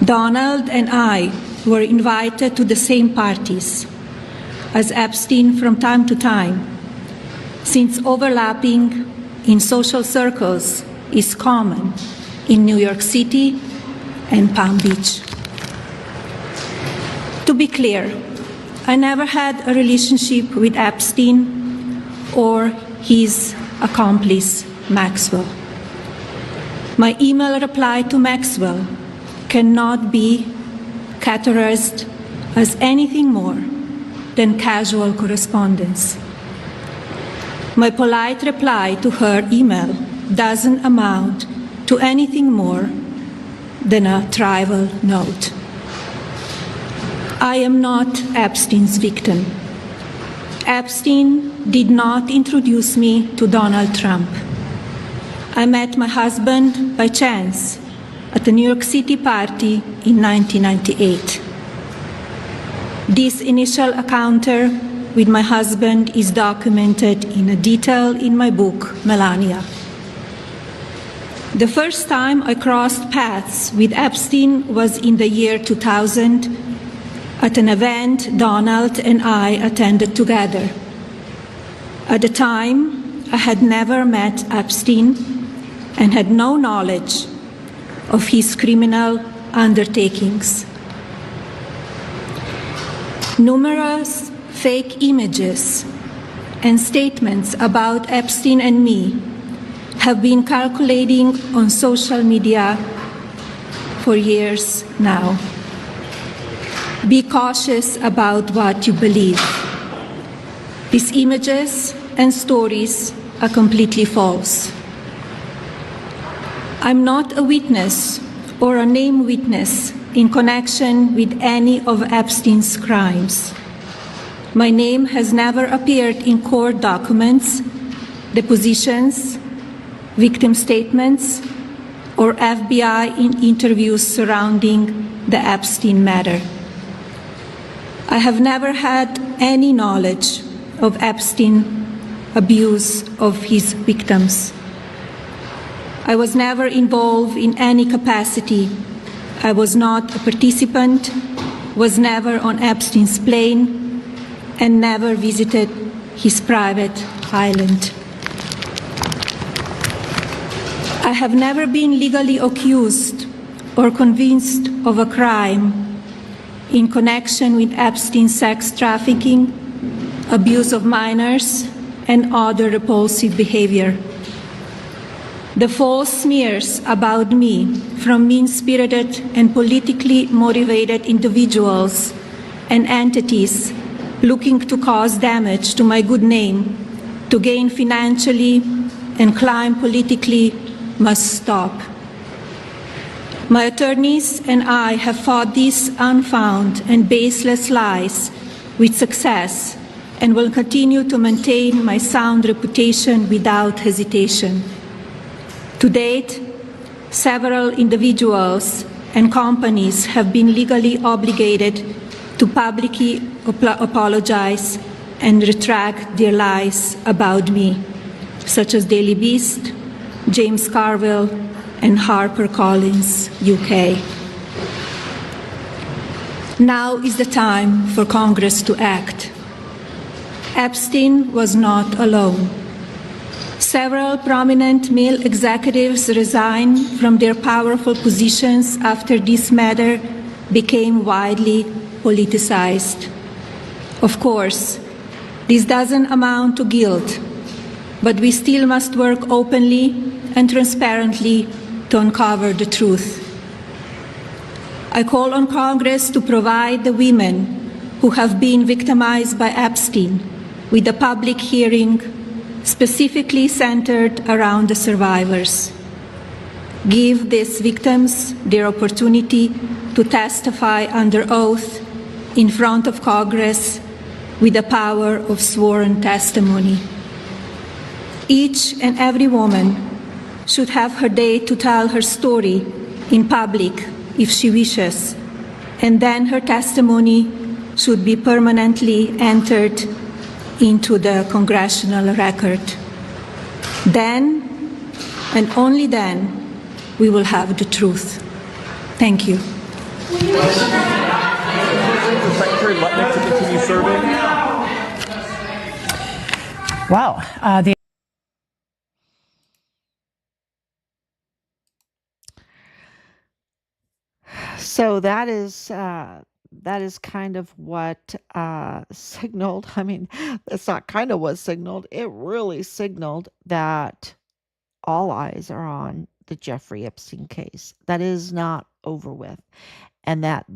Donald and I were invited to the same parties as Epstein from time to time, since overlapping in social circles is common in New York City and Palm Beach. To be clear, I never had a relationship with Epstein or his accomplice, Maxwell. My email reply to Maxwell cannot be categorized as anything more than casual correspondence. My polite reply to her email doesn't amount to anything more than a trivial note. I am not Epstein's victim. Epstein did not introduce me to Donald Trump. I met my husband by chance at a New York City party in 1998. This initial encounter with my husband is documented in detail in my book, Melania. The first time I crossed paths with Epstein was in the year 2000 at an event Donald and I attended together. At the time, I had never met Epstein and had no knowledge of his criminal undertakings. Numerous fake images and statements about Epstein and me have been circulating on social media for years now. Be cautious about what you believe. These images and stories are completely false. I'm not a witness or a named witness in connection with any of Epstein's crimes. My name has never appeared in court documents, depositions, victim statements, or FBI interviews surrounding the Epstein matter. I have never had any knowledge of Epstein abuse of his victims. I was never involved in any capacity. I was not a participant, was never on Epstein's plane, and never visited his private island. I have never been legally accused or convinced of a crime in connection with Epstein's sex trafficking, abuse of minors, and other repulsive behavior. The false smears about me from mean-spirited and politically motivated individuals and entities looking to cause damage to my good name, to gain financially and climb politically, must stop. My attorneys and I have fought these unfounded and baseless lies with success and will continue to maintain my sound reputation without hesitation. To date, several individuals and companies have been legally obligated to publicly apologize and retract their lies about me, such as Daily Beast, James Carville, and HarperCollins, UK. Now is the time for Congress to act. Epstein was not alone. Several prominent male executives resigned from their powerful positions after this matter became widely politicized. Of course, this doesn't amount to guilt, but we still must work openly and transparently to uncover the truth. I call on Congress to provide the women who have been victimized by Epstein with a public hearing specifically centered around the survivors. Give these victims their opportunity to testify under oath in front of Congress with the power of sworn testimony. Each and every woman should have her day to tell her story in public if she wishes, and then her testimony should be permanently entered into the congressional record. Then, and only then, we will have the truth. Thank you. Secretary Lutnick to continue serving. Wow. So that is that is kind of what signaled. I mean, it's not kind of what signaled. It really signaled that all eyes are on the Jeffrey Epstein case. That is not over with. And that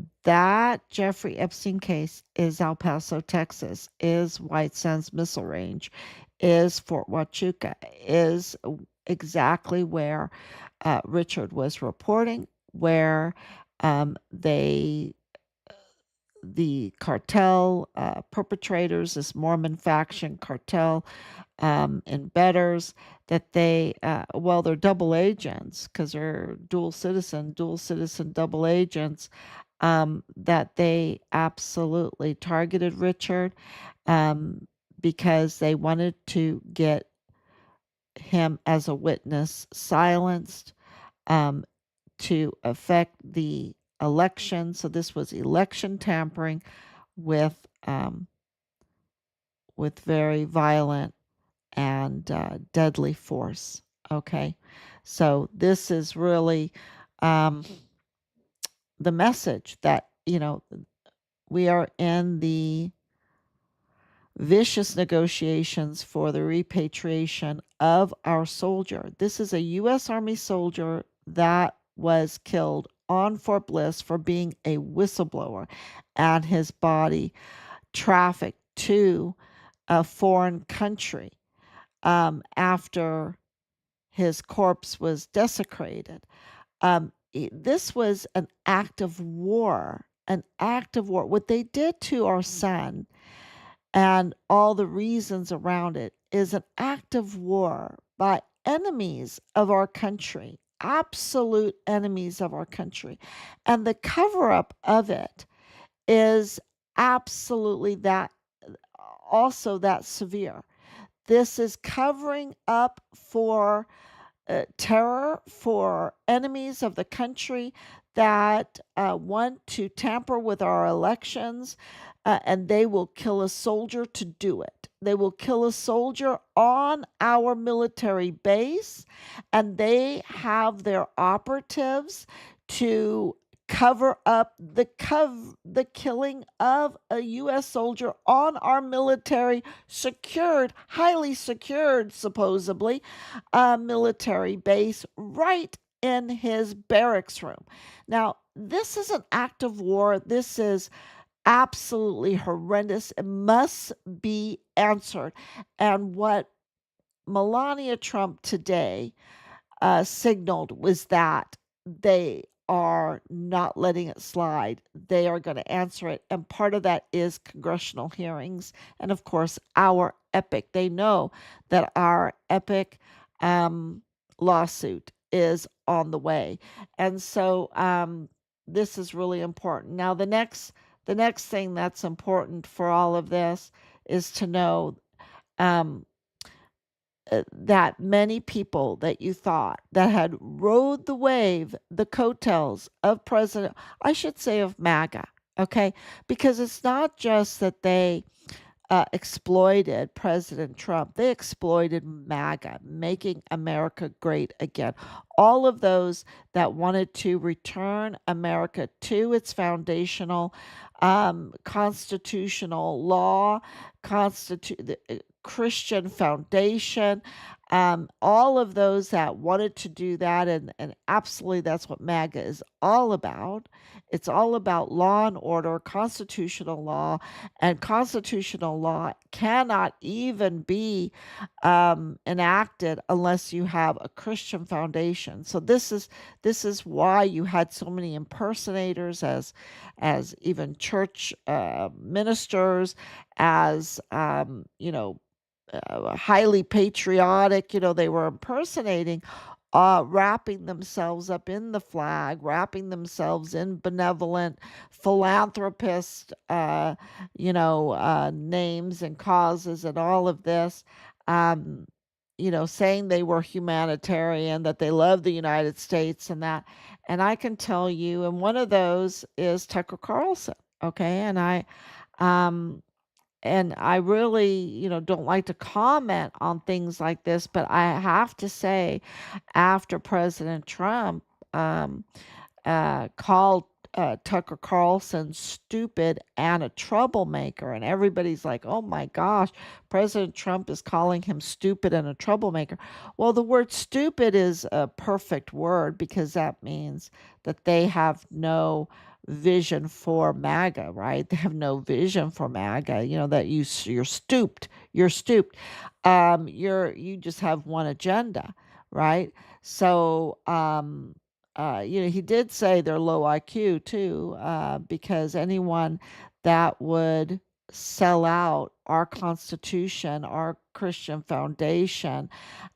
Jeffrey Epstein case is El Paso, Texas, is White Sands Missile Range, is Fort Huachuca, is exactly where Richard was reporting, where they the cartel perpetrators, this Mormon faction cartel embedders, that they're double agents because they're dual citizen, double agents, that they absolutely targeted Richard because they wanted to get him as a witness silenced, um, to affect the election. So this was election tampering with very violent and deadly force. Okay, so this is really the message that we are in the vicious negotiations for the repatriation of our soldier. This is a U.S. Army soldier that was killed on Fort Bliss for being a whistleblower, and his body trafficked to a foreign country after his corpse was desecrated. This was an act of war, an act of war. What they did to our son and all the reasons around it is an act of war by enemies of our country, absolute enemies of our country. And the cover up of it is absolutely that severe. This is covering up for terror, for enemies of the country that want to tamper with our elections, and they will kill a soldier to do it. They will kill a soldier on our military base, and they have their operatives to cover up the killing of a U.S. soldier on our military secured, highly secured, supposedly, military base right in his barracks room. Now, this is an act of war. This is absolutely horrendous. It must be answered. And what Melania Trump today signaled was that they are not letting it slide. They are going to answer it. And part of that is congressional hearings. And of course, our epic. They know that our epic lawsuit is on the way. And so this is really important. Now, the next thing that's important for all of this is to know that many people that you thought that had rode the wave, the coattails of I should say of MAGA, okay? Because it's not just that they exploited President Trump, they exploited MAGA, making America great again. All of those that wanted to return America to its foundational constitutional law, Christian foundation, all of those that wanted to do that, and absolutely that's what MAGA is all about. It's all about law and order, constitutional law, and constitutional law cannot even be enacted unless you have a Christian foundation. So this is why you had so many impersonators as even church ministers, as highly patriotic, they were impersonating, wrapping themselves up in the flag, wrapping themselves in benevolent philanthropist, names and causes and all of this, saying they were humanitarian, that they love the United States and that. And I can tell you, and one of those is Tucker Carlson. Okay. And I really, don't like to comment on things like this, but I have to say, after President Trump called Tucker Carlson stupid and a troublemaker. And everybody's like, oh my gosh, President Trump is calling him stupid and a troublemaker. Well, the word stupid is a perfect word because that means that they have no vision for MAGA, right? They have no vision for MAGA. You know that you're stooped. You're stooped. You just have one agenda, right? So he did say they're low IQ too, because anyone that would sell out our Constitution, our Christian foundation,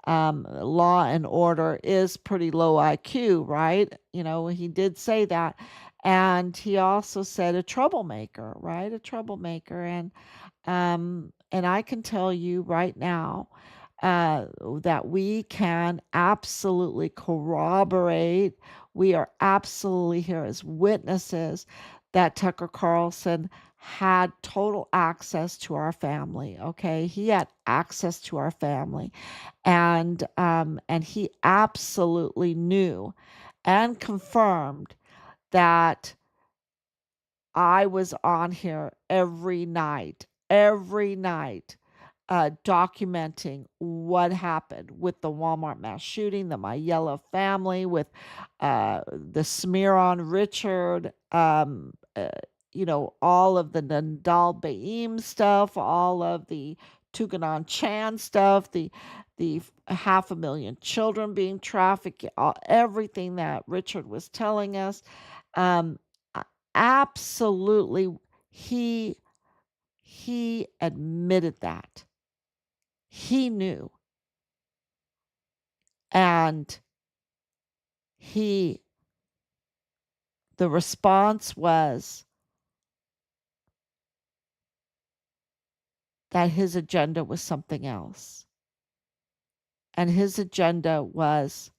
law and order is pretty low IQ, right? He did say that. And he also said a troublemaker, right? A troublemaker. And I can tell you right now that we can absolutely corroborate. We are absolutely here as witnesses that Tucker Carlson had total access to our family. Okay, he had access to our family, and he absolutely knew and confirmed that I was on here every night, documenting what happened with the Walmart mass shooting, the Mayella family, with the smear on Richard, all of the Nandal Baim stuff, all of the Tuganon Chan stuff, the 500,000 children being trafficked, everything that Richard was telling us. Um, Absolutely, he admitted that. He knew. And he the response was that his agenda was something else. And his agenda was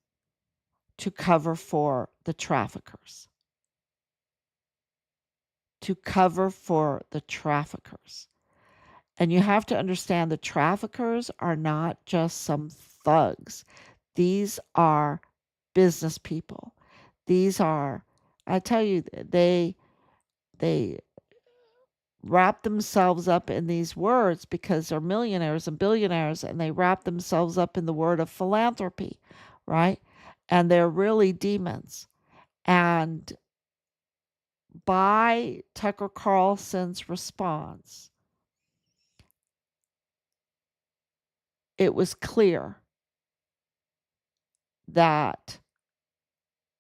to cover for the traffickers. To cover for the traffickers. And you have to understand the traffickers are not just some thugs. These are business people. These are, I tell you, they wrap themselves up in these words because they're millionaires and billionaires, and they wrap themselves up in the word of philanthropy, right? And they're really demons. And by Tucker Carlson's response, it was clear that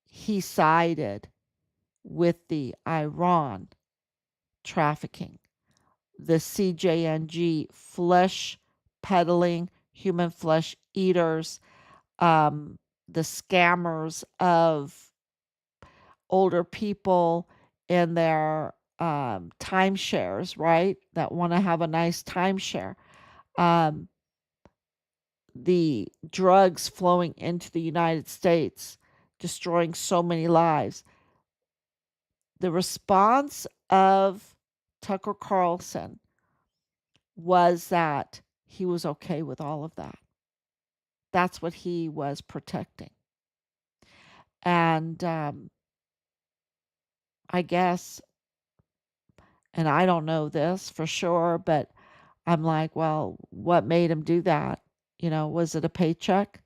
he sided with the Iran trafficking, the CJNG flesh peddling, human flesh eaters, the scammers of older people in their timeshares, right? That want to have a nice timeshare. The drugs flowing into the United States, destroying so many lives. The response of Tucker Carlson was that he was okay with all of that. That's what he was protecting. And I guess, and I don't know this for sure, but I'm like, well, what made him do that? Was it a paycheck?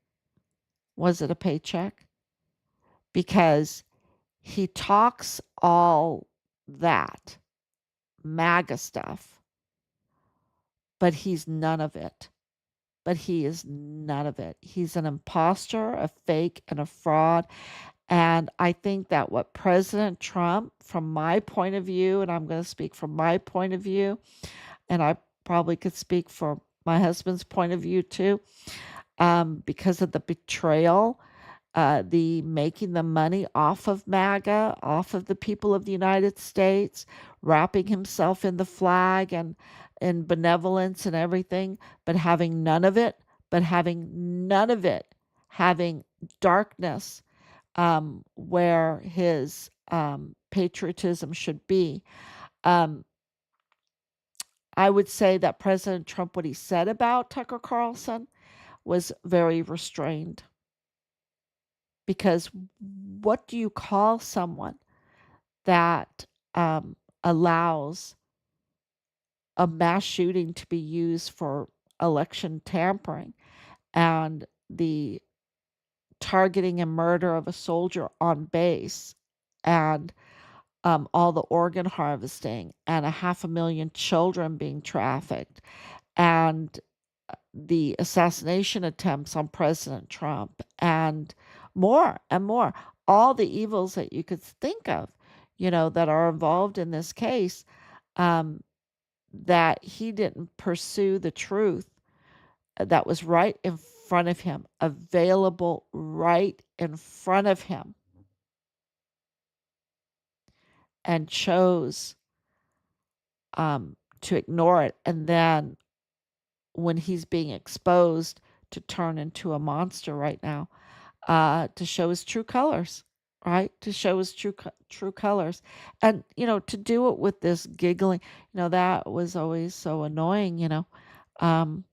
Was it a paycheck? Because he talks all that MAGA stuff, but he's none of it. But he is none of it. He's an imposter, a fake, and a fraud. And I think that what President Trump, from my point of view, and I'm going to speak from my point of view, and I probably could speak for my husband's point of view too, because of the betrayal, the making the money off of MAGA, off of the people of the United States, wrapping himself in the flag and in benevolence and everything, but having none of it, having darkness where his patriotism should be. I would say that President Trump, what he said about Tucker Carlson, was very restrained. Because what do you call someone that allows a mass shooting to be used for election tampering and the targeting and murder of a soldier on base and all the organ harvesting and 500,000 children being trafficked and the assassination attempts on President Trump and more and more. All the evils that you could think of, that are involved in this case, um, that he didn't pursue the truth that was right in front of him, available right in front of him, and chose to ignore it. And then when he's being exposed to turn into a monster right now, to show his true colors, right? To show his true colors, and to do it with this giggling, that was always so annoying, um,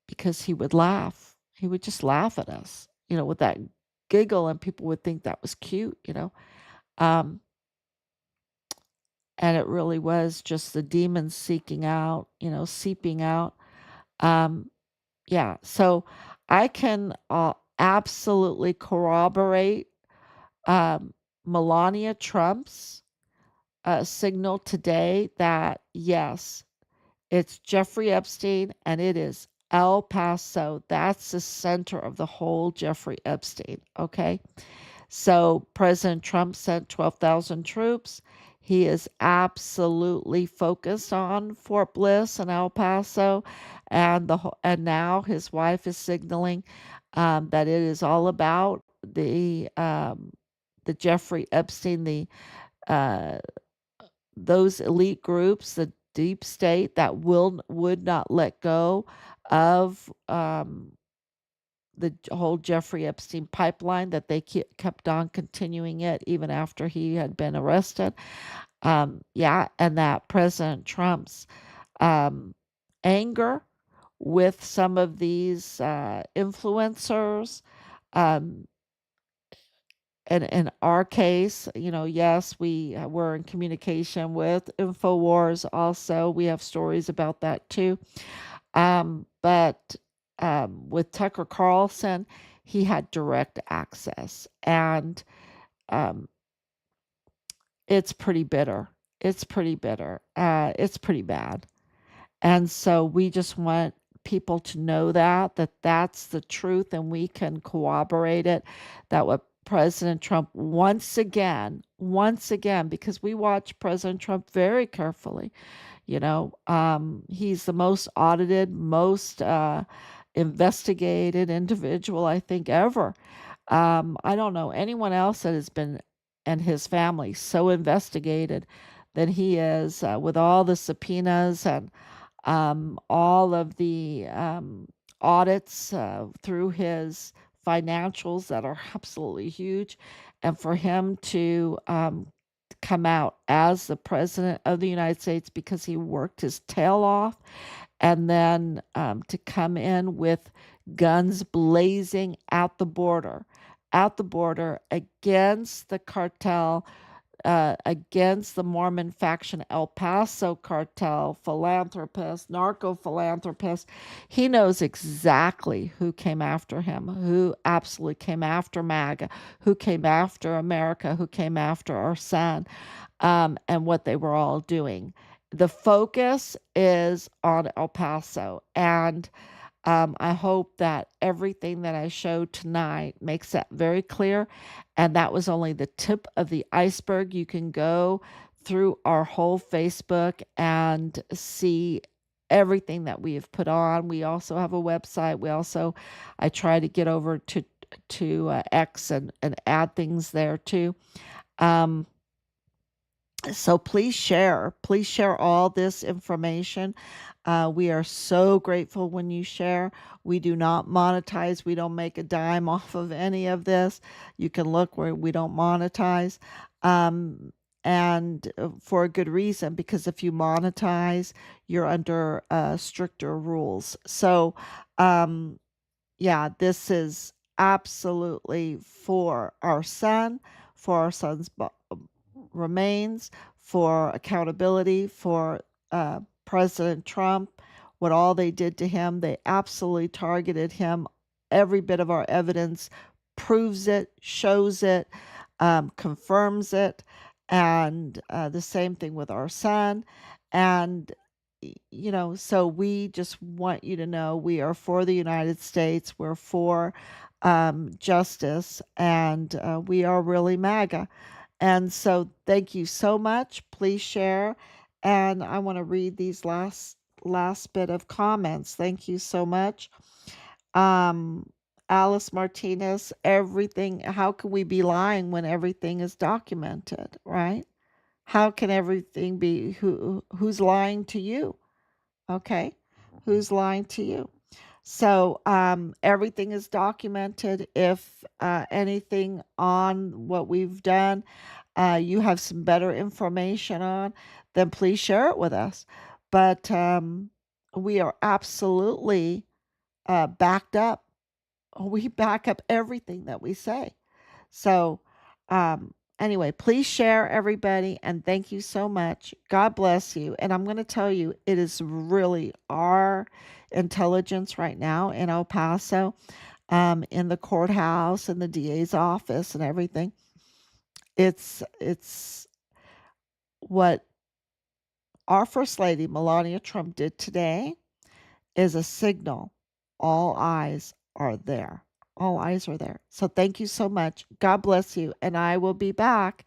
because he would laugh. He would just laugh at us, with that giggle, and people would think that was cute, Um, and it really was just the demons seeping out. Um, yeah, so I can absolutely corroborate um, Melania Trump's signal today that yes, it's Jeffrey Epstein and it is El Paso. That's the center of the whole Jeffrey Epstein. Okay. So President Trump sent 12,000 troops. He is absolutely focused on Fort Bliss and El Paso, and now his wife is signaling that it is all about the Jeffrey Epstein, uh, those elite groups, the deep state that would not let go of the whole Jeffrey Epstein pipeline, that they kept on continuing it even after he had been arrested. Yeah, and that President Trump's um, anger with some of these influencers. Um, and in our case, yes, we were in communication with InfoWars also. We have stories about that too. But with Tucker Carlson, he had direct access, and um, it's pretty bitter. It's pretty bitter. It's pretty bad. And so we just want people to know that that's the truth, and we can corroborate it. That what President Trump once again, because we watch President Trump very carefully. He's the most audited, most investigated individual I think ever. I don't know anyone else that has been, and his family, so investigated than he is, with all the subpoenas and all of the audits through his financials that are absolutely huge. And for him to come out as the president of the United States because he worked his tail off, and then to come in with guns blazing at the border against the cartel, against the Mormon faction, El Paso cartel, philanthropist, narco philanthropist. He knows exactly who came after him, who absolutely came after MAGA, who came after America, who came after our son, and what they were all doing. The focus is on El Paso, and I hope that everything that I showed tonight makes that very clear. And that was only the tip of the iceberg. You can go through our whole Facebook and see everything that we have put on. We also have a website. I try to get over to X and add things there too. Um, so please share. Please share all this information. We are so grateful when you share. We do not monetize. We don't make a dime off of any of this. You can look where we don't monetize. And for a good reason, because if you monetize, you're under stricter rules. So, yeah, this is absolutely for our son, for our son's remains, for accountability for President Trump, what all they did to him. They absolutely targeted him. Every bit of our evidence proves it, shows it, confirms it. And the same thing with our son. And, so we just want you to know we are for the United States. We're for justice, and we are really MAGA. And so thank you so much. Please share. And I want to read these last bit of comments. Thank you so much. Alice Martinez, everything, how can we be lying when everything is documented, right? How can everything be who's lying to you? Okay. Who's lying to you? So everything is documented. If anything on what we've done, you have some better information on, then please share it with us. But we are absolutely backed up. We back up everything that we say. So anyway, please share, everybody, and thank you so much. God bless you. And I'm going to tell you, it is really our intelligence right now in El Paso, in the courthouse and the DA's office and everything. It's what our First Lady, Melania Trump, did today is a signal. All eyes are there. All eyes are there. So thank you so much. God bless you. And I will be back